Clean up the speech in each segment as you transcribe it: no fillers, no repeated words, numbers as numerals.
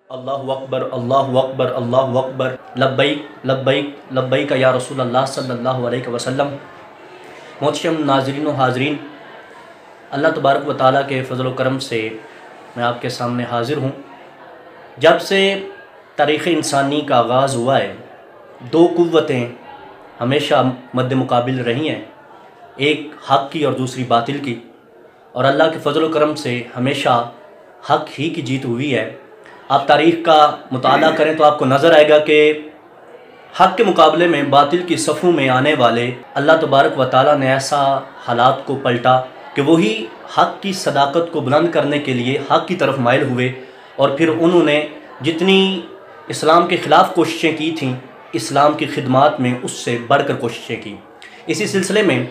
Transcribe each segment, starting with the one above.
अल्लाहु अकबर अल्लाहु अकबर अल्लाहु अकबर लब्बैक लब्बैक लब्बैक या रसूल अल्लाह सल्लल्लाहु अलैहि वसल्लम। मोहतरम नाज़रीन व हाज़रीन, अल्लाह तबारक व तआला के फ़ज़ल व करम से मैं आपके सामने हाज़िर हूँ। जब से तारीख़ इंसानी का आगाज़ हुआ है, दो क़ुव्वतें हमेशा मद्द मुक़ाबिल रही हैं, एक हक़ की और दूसरी बातिल की, और अल्लाह के फ़ज़ल व करम से हमेशा हक़ ही की जीत हुई है। आप तारीख़ का मुताला करें तो आपको नज़र आएगा कि हक़ के मुकाबले में बातिल की सफ़ों में आने वाले अल्लाह तबारक व तआला ने ऐसा हालात को पलटा कि वही हक़ की सदाकत को बुलंद करने के लिए हक़ की तरफ माइल हुए, और फिर उन्होंने जितनी इस्लाम के ख़िलाफ़ कोशिशें की थीं, इस्लाम की खिदमत में उससे बढ़कर कोशिशें की। इसी सिलसिले में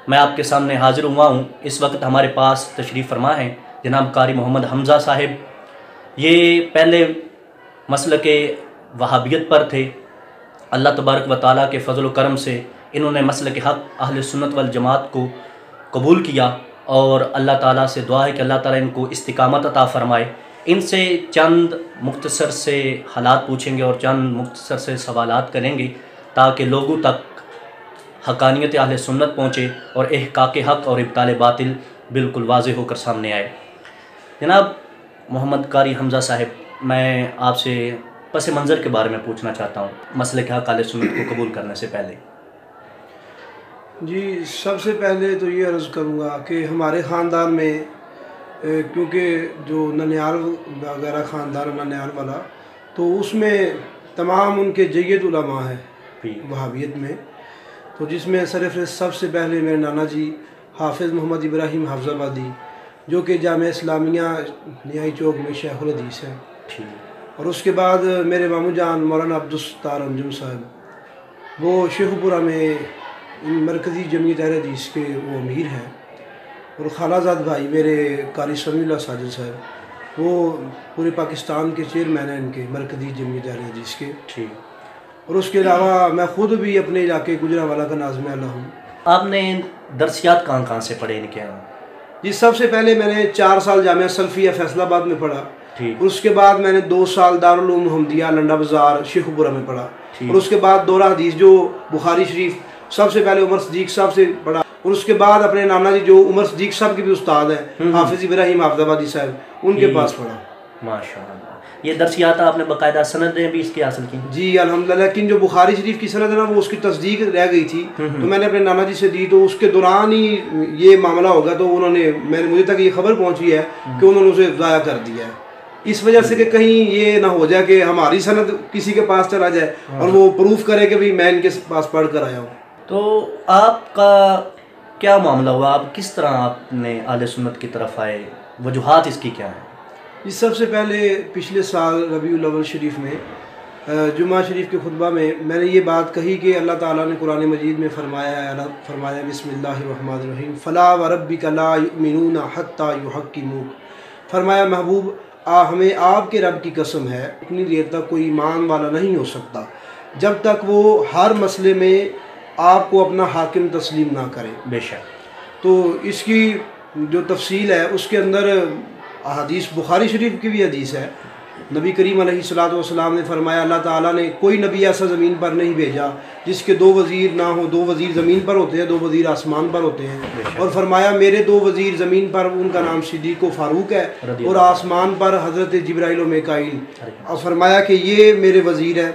मैं आपके सामने हाज़िर हुआ हूँ। इस वक्त हमारे पास तशरीफ़ फरमा हैं जनाब कारी मोहम्मद हमज़ा साहिब। ये पहले मसलके वहाबियत पर थे। अल्लाह तबारक व तआला के फ़ज़ल व करम से इन्होंने मसलके हक़ अहले सुन्नत वल जमात को कबूल किया, और अल्लाह ताला से दुआ है कि अल्लाह ताला इनको इस्तिकामत अता फ़रमाए। इनसे चंद मुख्तसर से हालात पूछेंगे और चंद मुख्तसर से सवालात करेंगे ताकि लोगों तक हक़ानियत अहले सुन्नत पहुँचे और इहक़ाक़ हक़ और इब्ताल बातिल बिल्कुल वाज़ेह होकर सामने आए। जनाब मोहम्मद कारी हमज़ा साहिब, मैं आपसे पस मंज़र के बारे में पूछना चाहता हूँ मसलक हक़ अहले सुन्नत को कबूल करने से पहले। जी, सबसे पहले तो ये अर्ज़ करूँगा कि हमारे ख़ानदान में क्योंकि जो ननिहाल वगैरह ख़ानदान ननिहाल वाला, तो उसमें तमाम उनके जय्यद उलमा है वहाबियत में। तो जिसमें सरफ़हरिस्त सबसे पहले मेरे नाना जी हाफ़िज़ मोहम्मद इब्राहिम हाफ़िज़ाबादी, जो कि जामिया इस्लामिया निहाई चौक में शेखुल हदीस है। और उसके बाद मेरे मामू जान मौलाना अब्दुल सत्तार अंजुम साहब, वो शेखुपुरा में मरकज़ी जमीयत अहले हदीस के वो अमीर हैं। और खालाजाद भाई मेरे कारी समीउल्लाह साजिद साहब, वो पूरे पाकिस्तान के चेयरमैन हैं इनके मरकज़ी जमीयत अहले हदीस के। और उसके अलावा मैं ख़ुद भी अपने इलाके गुजरांवाला का नाज़िम आला हूँ। आपने दरसियात कहाँ से पढ़े इनके यहाँ? जी, सबसे पहले मैंने 4 साल जामिया सल्फ़िया फैसलाबाद में पढ़ा। उसके बाद मैंने 2 साल दारुल उलूम मुहम्मदिया लंडा बाज़ार शेखुपुरा में पढ़ा। और उसके बाद दौरा हदीस जो बुखारी शरीफ सबसे पहले उमर सदीक साहब से पढ़ा। और उसके बाद अपने नाना जी जो उमर सदीक साहब के भी उस्ताद हैं, हाफिज़ इब्राहिम हाफ़िज़ाबादी साहब, उनके पास पढ़ा। माशाअल्लाह। ये दरसियात आपने बाकायदा सनदें भी इसकी हासिल की? जी अल्हम्दुलिल्लाह। लेकिन जो बुखारी शरीफ की सनद है ना, वो उसकी तस्दीक रह गई थी, तो मैंने अपने नाना जी से दी। तो उसके दौरान ही ये मामला होगा, तो उन्होंने मुझे तक ये खबर पहुँची है कि उन्होंने उसे ज़ाया कर दिया है। इस वजह से कि कहीं ये ना हो जाए कि हमारी सनद किसी के पास चला जाए और वो प्रूफ करे कि भाई मैं इनके पास पढ़ कर आया हूँ। तो आपका क्या मामला हुआ? आप किस तरह आपने अहले सुन्नत की तरफ आए? वजूहात इसकी क्या है? इस सबसे पहले पिछले साल रबीउल अव्वल शरीफ में जुमा शरीफ के खुतबा में मैंने ये बात कही कि अल्लाह ताला ने कुरान मजीद में फरमाया बिस्मिल्लाहिर्रहमानिर्रहीम फला व रब्बिका ला युमिनूना हत्ता युहक्किमूक। फरमाया महबूब हमें आपके रब की कसम है, इतनी देर तक कोई ईमान वाला नहीं हो सकता जब तक वो हर मसले में आपको अपना हाकिम तस्लीम ना करे। बेशक। तो इसकी जो तफसील है उसके अंदर हदीस बुखारी शरीफ की भी हदीस है। नबी करीम अलैहिस्सलातु वस्सलाम ने फरमाया अल्लाह ताला ने कोई नबी ऐसा ज़मीन पर नहीं भेजा जिसके 2 वज़ीर ना हो। 2 वज़ीर ज़मीन पर होते हैं, 2 वज़ीर आसमान पर होते हैं। और फरमाया मेरे 2 वज़ीर ज़मीन पर उनका नाम सिद्दीक़ व फ़ारूक है, और आसमान पर हज़रत जिब्राइल व मीकाईल। और फरमाया कि ये मेरे वज़ीर है।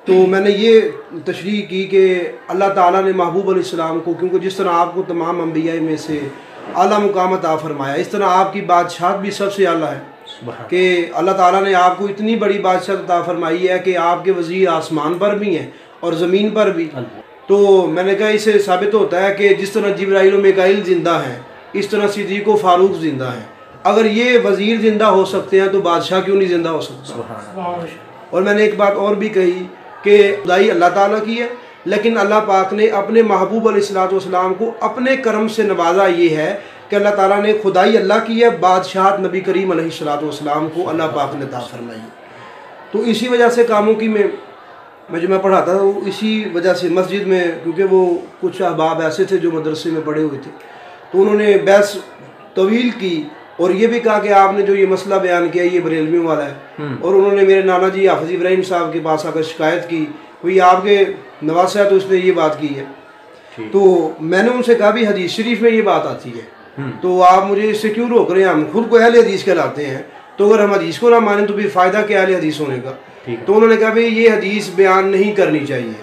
तो मैंने ये तशरीह की कि अल्लाह ताला ने महबूब अलैहिस्सलाम को, क्योंकि जिस तरह आपको तमाम अम्बिया में से आला मुकाम अता फरमाया, इस तरह आपकी बादशाहत भी सबसे आला है कि अल्लाह ताला ने आपको इतनी बड़ी बादशाहत अता फरमाई है कि आपके वज़ीर आसमान पर भी हैं और ज़मीन पर भी। तो मैंने कहा इससे साबित होता है कि जिस तरह जिब्राइल व मीकाईल ज़िंदा हैं, इस तरह सिद्दीक़ व फ़ारूक ज़िंदा हैं। अगर ये वज़ीर ज़िंदा हो सकते हैं तो बादशाह क्यों नहीं ज़िंदा हो सकता? और मैंने एक बात और भी कही कि खुदाई अल्लाह ताला की है, लेकिन अल्लाह पाक ने अपने महबूब अलैहिस्सलातु वस्सलाम को अपने करम से नवाजा ये है कि अल्लाह ताला ने खुदाई अल्लाह की है, बादशाहत नबी करीम अलैहिस्सलातु वस्सलाम को अल्लाह पाक ने अता फरमाई। तो इसी वजह से कामों की मैं जो मैं पढ़ाता था, वो इसी वजह से मस्जिद में, क्योंकि वो कुछ अहबाब ऐसे थे जो मदरसे में पढ़े हुए थे, तो उन्होंने बहस तवील की और ये भी कहा कि आपने जो ये मसला बयान किया ये बरेलवियों वाला है। और उन्होंने मेरे नाना जी हाफिज इब्राहिम साहब के पास आकर शिकायत की, भाई आपके नवाज है तो उसने ये बात की है। तो मैंने उनसे कहा भी हदीस शरीफ में ये बात आती है, तो आप मुझे इससे क्यों रोक रहे हैं? हम खुद को अहले हदीस कहलाते हैं, तो अगर हम हदीस को ना माने तो फिर फ़ायदा क्या अहले हदीस होने का? तो उन्होंने कहा भाई ये हदीस बयान नहीं करनी चाहिए।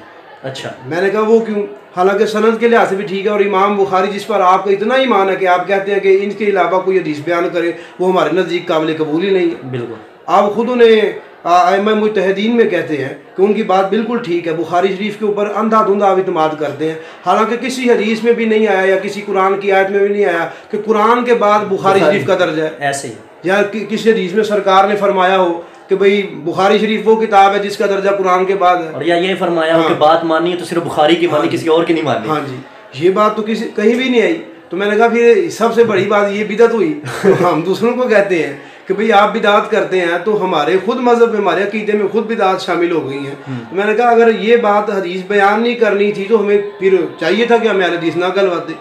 अच्छा। मैंने कहा वो क्यों? हालांकि सनद के लिहाज से भी ठीक है, और इमाम बुखारी जिस पर आपका इतना ईमान है कि आप कहते हैं कि इनके अलावा कोई हदीस बयान करे, वो हमारे नज़दीक काबिल कबूल ही नहीं है। बिल्कुल। आप खुद उन्हें आइम्मा मुज्तहिदीन में कहते हैं कि उनकी बात बिल्कुल ठीक है, बुखारी शरीफ के ऊपर अंधाधुंध आप इत्माद करते हैं, हालांकि किसी हदीस में भी नहीं आया या किसी कुरान की आयत में भी नहीं आया कि कुरान के बाद बुखारी शरीफ का दर्जा है। ऐसे ही या किसी हदीस में सरकार ने फरमाया हो कि भाई बुखारी शरीफ वो किताब है जिसका दर्जा कुरान के बाद है, और या ये फरमाया हो कि बात माननी है तो सिर्फ बुखारी की माननी, किसी और की नहीं माननी। हाँ जी, ये बात तो किसी कहीं भी नहीं आई। तो मैंने कहा फिर सबसे बड़ी बात ये बिदअत हुई। तो हम दूसरों को कहते हैं कि भाई आप बिदात करते हैं, तो हमारे खुद मजहब में, हमारे अकीदे में खुद बिदात शामिल हो गई हैं। तो मैंने कहा अगर ये बात हदीस बयान नहीं करनी थी तो हमें फिर चाहिए था कि हमें हदीस ना गलवाते,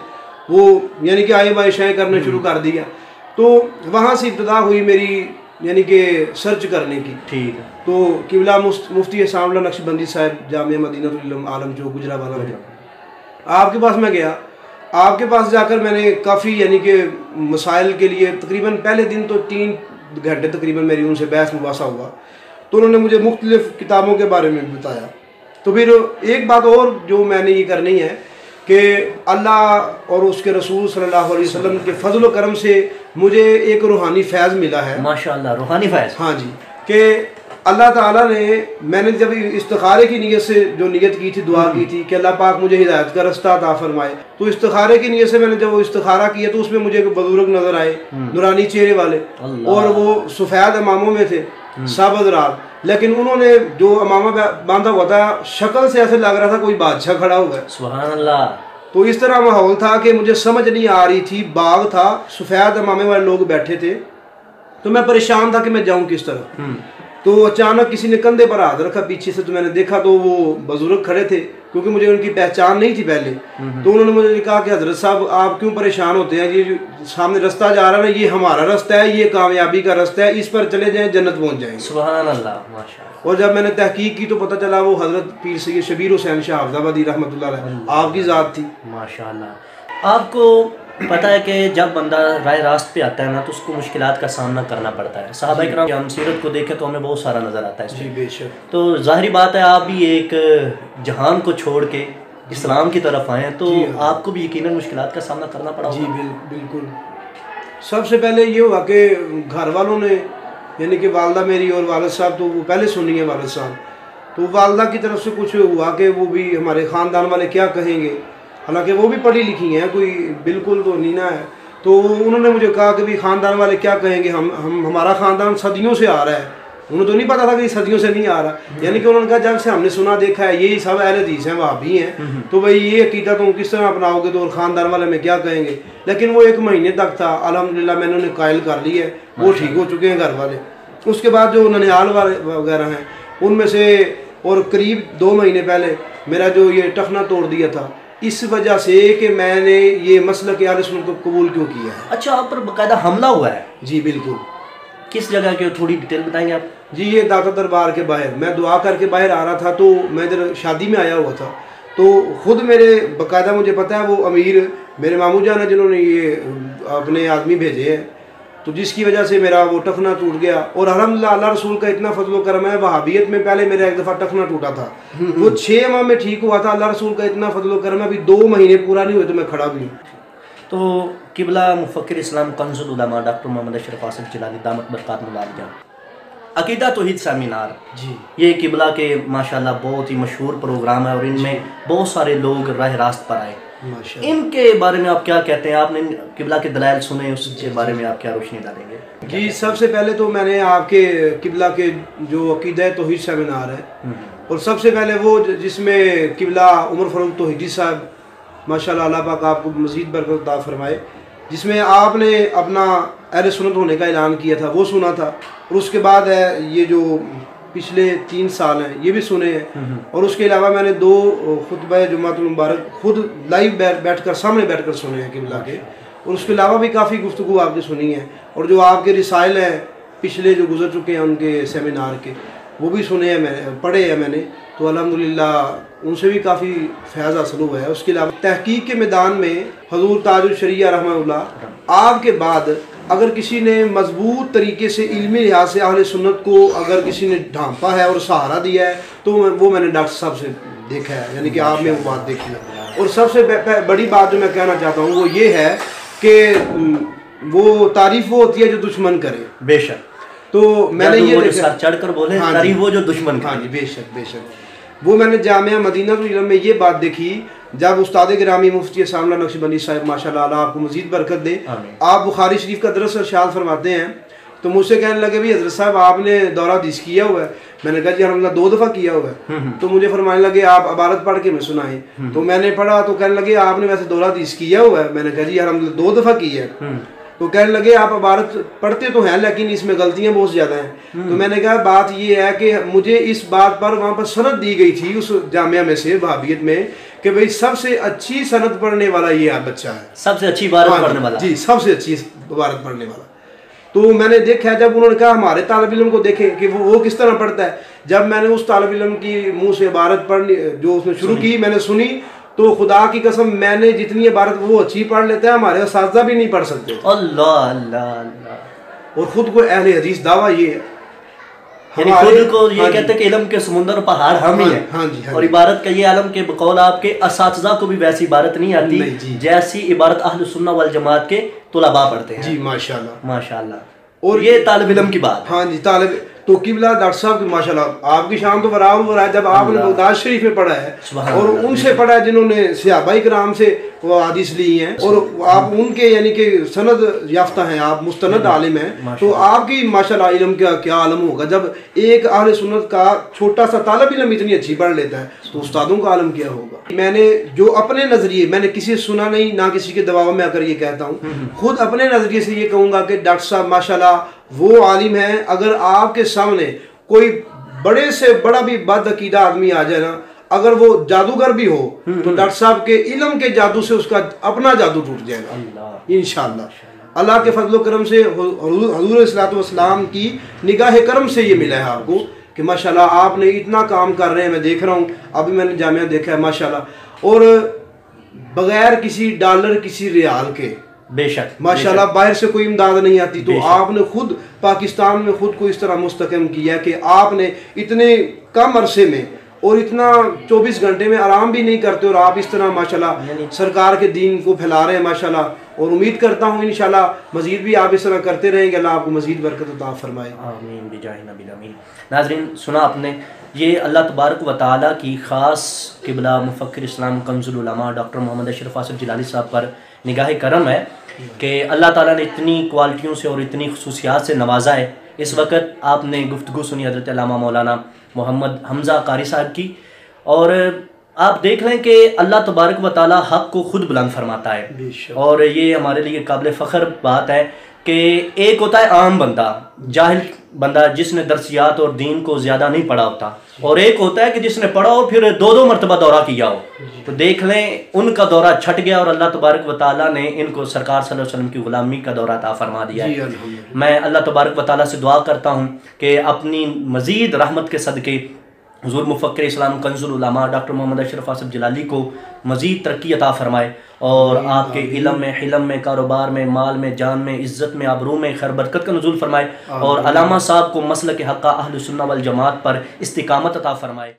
वो यानी कि आए बाए शाये करना शुरू कर दिया। तो वहाँ से इब्तदा हुई मेरी यानी कि सर्च करने की। ठीक है। तो किबला मुफ्ती सामला नक्शबंदी साहब जामिया मदीनतुल इल्म आलम जो गुजरावाला में, आपके पास मैं गया। आपके पास जाकर मैंने काफ़ी यानी कि मसाइल के लिए तकरीबन पहले दिन तो 3 घंटे तकरीबन मेरी उनसे बहस मुबासा हुआ। तो उन्होंने मुझे मुख्तलिफ किताबों के बारे में बताया। तो फिर एक बात और जो मैंने ये करनी है कि अल्लाह और उसके रसूल सल्लल्लाहु अलैहि वसल्लम के फजल व करम से मुझे एक रूहानी फैज़ मिला है। माशाअल्लाह, रूहानी फैज़। हाँ जी, कि अल्लाह ताला ने, मैंने जब इस्तिखारे की नीयत से जो नीयत की थी, दुआ की थी कि अल्लाह पाक मुझे हिदायत का रास्ता अता फरमाए, तो इस्तिखारे की नीयत से मैंने जब वो इस्तिखारा किया तो उसमें मुझे बुजुर्ग नजर आए, नूरानी चेहरे वाले, और वो सफ़ेद अमामों में थे, साबत रात, लेकिन उन्होंने जो अमामा बांधा हुआ था शक्ल से ऐसे लग रहा था कोई बादशाह खड़ा हुआ है। सुभान अल्लाह। तो इस तरह माहौल था कि मुझे समझ नहीं आ रही थी, बाग था, सफ़ेद अमामे वाले लोग बैठे थे, तो मैं परेशान था कि मैं जाऊं किस तरह। तो अचानक किसी ने कंधे पर हाथ रखा पीछे से, तो मैंने देखा तो वो बुजुर्ग खड़े थे, क्योंकि मुझे उनकी पहचान नहीं थी पहले। तो उन्होंने मुझे कहा कि हजरत साहब आप क्यों परेशान होते हैं, ये जो सामने रास्ता जा रहा है ना, ये हमारा रास्ता है, ये कामयाबी का रास्ता है, इस पर चले जाएं जन्नत पहुंच जाएंगे। सुभान अल्लाह, माशाअल्लाह। और जब मैंने तहकीक की तो पता चला वो हजरत पीर सैयद शबीर हुसैन शाह हफ्जाबादी रहमतुल्लाह अलैह आपकी ज़ात थी। माशाअल्लाह। आपको पता है कि जब बंदा राह रास्त पे आता है ना तो उसको मुश्किलात का सामना करना पड़ता है। सहाबा किराम की हम सीरत को देखें तो हमें बहुत सारा नज़र आता है इसमें। बेशक। तो जाहिर बात है आप भी एक जहान को छोड़ के इस्लाम की तरफ आए हैं, तो आपको भी यकीनन मुश्किलात का सामना करना पड़ा। जी बिल्कुल। सबसे पहले ये हुआ कि घर वालों ने, यानी कि वालदा मेरी और वालिद साहब, तो वो पहले सुनी है वालिद साहब, तो वालदा की तरफ से कुछ हुआ कि वो भी हमारे ख़ानदान वाले क्या कहेंगे, हालांकि वो भी पढ़ी लिखी हैं, कोई बिल्कुल तो नहीं ना है। तो उन्होंने मुझे कहा कि भाई ख़ानदान वाले क्या कहेंगे, हम हमारा ख़ानदान सदियों से आ रहा है। उन्हें तो नहीं पता था कि सदियों से नहीं आ रहा, यानी कि उन्होंने कहा जब से हमने सुना देखा है यही सब अहले हदीस हैं, वहाबी हैं, तो भाई ये अकीदा तुम किस तरह अपनाओगे, तो ख़ानदान वाले में क्या कहेंगे। लेकिन वो 1 महीने तक था, अल्हम्दुलिल्लाह मैंने उन्हें कायल कर ली है, वो ठीक हो चुके हैं घर वाले। उसके बाद जो ननिहाल वाले वगैरह हैं उनमें से, और करीब 2 महीने पहले मेरा जो ये टखना तोड़ दिया था, इस वजह से कि मैंने ये मसला के अहले सुन्नत को कबूल क्यों किया है। अच्छा, आप पर बाकायदा हमला हुआ है? जी बिल्कुल। किस जगह के, थोड़ी डिटेल बताएंगे आप? जी ये दाता दरबार के बाहर, मैं दुआ करके बाहर आ रहा था, तो मैं इधर शादी में आया हुआ था, तो ख़ुद मेरे बाकायदा मुझे पता है वो अमीर मेरे मामू जान है जिन्होंने ये अपने आदमी भेजे हैं, तो जिसकी वजह से मेरा वो टखना टूट गया। और अल्हम्दुलिल्लाह अल्लाह रसूल का इतना फजल करम है, वहाबियत में पहले मेरा 1 दफ़ा टखना टूटा था, वो 6 माह में ठीक हुआ था। अल्लाह रसूल का इतना फजल करम है, अभी 2 महीने पूरा नहीं हुए तो मैं खड़ा भी हूँ। तो किबला मुफक्किर इस्लाम कंजुल उलमा डॉक्टर मोहम्मद अशरफ आसिफ जिलानी दामत बरकातुहुल आलिया, अकीदा तौहीद सेमिनार जी, ये किबला के माशाल्लाह बहुत ही मशहूर प्रोग्राम है और इनमें बहुत सारे लोग राह रास्त पर आए। इनके बारे में आप क्या कहते हैं? आपने किबला के दलाइल सुने, उसके बारे में आप क्या रोशनी डालेंगे? जी सबसे पहले तो मैंने आपके किबला के जो अकीदा तौहीद सेमिनार है, और सबसे पहले वो जिसमें किबला उमर फारूक तौहीदी साहब माशाल्लाह अल्लाह पाक आपको मज़ीद बरकत अता फरमाए, जिसमें आपने अपना अहले सुन्नत होने का ऐलान किया था, वो सुना था। और उसके बाद है ये जो पिछले 3 साल हैं ये भी सुने हैं। और उसके अलावा मैंने 2 खुतबा जुम्मतुल मुबारक खुद लाइव बैठ कर सामने बैठ कर सुने हैं किबला के। और उसके अलावा भी काफ़ी गुफ्तगू आपने सुनी है, और जो आपके रिसाइल हैं पिछले जो गुजर चुके हैं उनके सेमिनार के, वो भी सुने हैं, मैंने पढ़े हैं मैंने, तो अल्हम्दुलिल्लाह उनसे भी काफ़ी फ़ैज़ हासिल हुआ है। उसके अलावा तहकीक के मैदान में हज़ूर ताजुल शरिया रहमतुल्लाह आपके बाद अगर किसी ने मजबूत तरीके से इल्मी लिहाज से अहले सुन्नत को अगर किसी ने ढांपा है और सहारा दिया है तो वो मैंने डॉक्टर साहब से देखा है, यानी कि आप में वो बात देखी है। और सबसे बड़ी बात जो मैं कहना चाहता हूँ वो ये है कि वो तारीफ वो होती है जो दुश्मन करे। बेशक। तो मैंने ये देखा चढ़कर बोले तारीफ वो जो दुश्मन करे। हाँ जी, बेशक बेशक। वो मैंने जामिया मदीनतुल इल्म में ये बात देखी जब उस्ताद गिरामी मुफ्ती सामला नक्शबंदी साहब माशाल्लाह अल्लाह आपको मजीद बरकत दे, आप बुखारी शरीफ का दरस इरशाद फरमाते हैं, तो मुझसे कहने लगे भाई हजरत साहब आपने दौरा हदीस किया हुआ है। मैंने कहा जी अलहम्दुलिल्लाह 2 दफ़ा किया हुआ है। तो मुझे फरमाने लगे आप इबारत पढ़ के मैं सुनाएं। तो मैंने पढ़ा तो कहने लगे आपने वैसे दौरा हदीस किया हुआ है। मैंने कहा जी अलहम्दुलिल्लाह 2 दफ़ा किया है। तो कहने लगे आप इबारत पढ़ते तो हैं लेकिन इसमें गलतियां बहुत ज़्यादा हैं। तो मैंने कहा बात ये है कि मुझे इस बात पर वहाँ पर सनद दी गई थी उस जामिया में से वहाबियत में कि भाई सबसे अच्छी सनद पढ़ने वाला ये बच्चा है, सबसे अच्छी इबारत पढ़ने वाला जी, सबसे अच्छी इबारत पढ़ने वाला। तो मैंने देखा जब उन्होंने कहा हमारे तालिब इल्म को देखें कि वो किस तरह पढ़ता है। जब मैंने उस तालिब इल्म की मुंह से इबारत पढ़नी जो उसने शुरू की मैंने सुनी, तो खुदा की कसम मैंने जितनी इबारत वो अच्छी पढ़ लेता है हमारे उस्ताद भी नहीं पढ़ सकते। अल्लाह अल्लाह अल्लाह। और खुद को अहले हदीस दावा ये है, यानी खुद को ये कहते हैं कि इल्म के समुंदर पहाड़ हम ही हैं। हाँ जी। और इबारत का ये आलम के बकौल आपके असातिज़ा को भी वैसी इबारत नहीं आती जैसी इबारत अहले सुन्नत वल जमात के तुलबा पढ़ते हैं जी। माशाल्लाह माशाल्लाह। और ये तालिब इल्म की बात। हाँ जी, तालिब तो किबला डॉक्टर साहब की माशाल्लाह आपकी शान तो बराबर हो रहा है। जब आपने बगदाद शरीफ में पढ़ा है और उनसे पढ़ा है जिन्होंने सहाबाए किराम से वो हदीस ली हैं और आप उनके यानी कि सनद याफ्ता हैं, आप मुस्तनद आलिम हैं, तो आपकी माशाल्लाह इल्म का क्या आलम होगा जब एक अहले सुन्नत का छोटा सा तालिब इल्म इतनी अच्छी पढ़ लेता है, तो उस्तादों का आलम क्या होगा। मैंने जो अपने नजरिए, मैंने किसी से सुना नहीं ना किसी के दबाव में आकर ये कहता हूँ, खुद अपने नजरिए से ये कहूँगा कि डॉक्टर साहब माशाल्लाह वो आलिम है। अगर आपके सामने कोई बड़े से बड़ा भी बदअकीदा आदमी आ जाए ना, अगर वो जादूगर भी हो तो डॉक्टर साहब के इल्म के जादू से उसका अपना जादू टूट जाएगा इंशाअल्लाह। अल्लाह के फजल करम से हुजूर सल्लल्लाहु अलैहि वसल्लम की निगाह करम से ये मिला है आपको कि माशाल्लाह आपने इतना काम कर रहे हैं। मैं देख रहा हूँ, अभी मैंने जामिया देखा है माशाल्लाह, और बगैर किसी डॉलर किसी रियाल के बेशक माशाल्लाह बाहर से कोई इमदाद नहीं आती। तो आपने खुद पाकिस्तान में खुद को इस तरह मुस्तकम किया कि आपने इतने कम अरसे में और इतना 24 घंटे में आराम भी नहीं करते और आप इस तरह माशाल्लाह सरकार के दीन को फैला रहे हैं माशाल्लाह। और उम्मीद करता हूँ इंशाल्लाह मजीद भी आप इस तरह करते रहेंगे, अल्लाह आपको मजीद बरकत अता फरमाए। आमीन बिजाहि नबी आमीन। नाज़रीन सुना आपने, ये अल्लाह तबारक व तआला की ख़ास किबला मुफ़क्किर इस्लाम कंज़ुल उलमा डॉक्टर मोहम्मद अशरफ आसिफ जिलानी साहब पर निगाह करम है कि अल्लाह ताला ने इतनी क्वालिटियों से और इतनी खुसूसियात से नवाजा है। इस वक्त आपने गुफ्तगू सुनी हज़रत अल्लामा मौलाना मोहम्मद हमज़ा कारी साहब की, और आप देख लें कि अल्लाह तबारक व तआला हक़ को खुद बुलंद फरमाता है। और ये हमारे लिए काबिल फ़ख्र बात है कि एक होता है आम बंदा, जाहिल बंदा जिसने दरसियात और दीन को ज़्यादा नहीं पढ़ा होता, और एक होता है कि जिसने पढ़ा हो फिर 2-2 मरतबा दौरा किया हो। तो देख लें उनका दौरा छट गया और अल्लाह तबारक व तआला ने इनको सरकार सल्लल्लाहु अलैहि वसल्लम की ग़ुलामी का दौरा अता फरमा दिया है। मैं अल्लाह तबारक व तआला से दुआ करता हूँ कि अपनी मज़ीद रहमत के सदक़े हुज़ूर मुफ़क्किर इस्लाम कंज़ुल उलमा डॉक्टर मोहम्मद अशरफ आसिफ जिलानी को मज़ीद तरक्की अता फ़रमाए और आपके इल्म में, हिलम में, कारोबार में, माल में, जान में, इज़्ज़त में, आबरू में खैर बरकत का नुज़ूल फ़रमाए और अल्लामा साहब को मसलक हक़ अहले सुन्नत वल जमात पर इस्तिकामत अता फ़रमाए।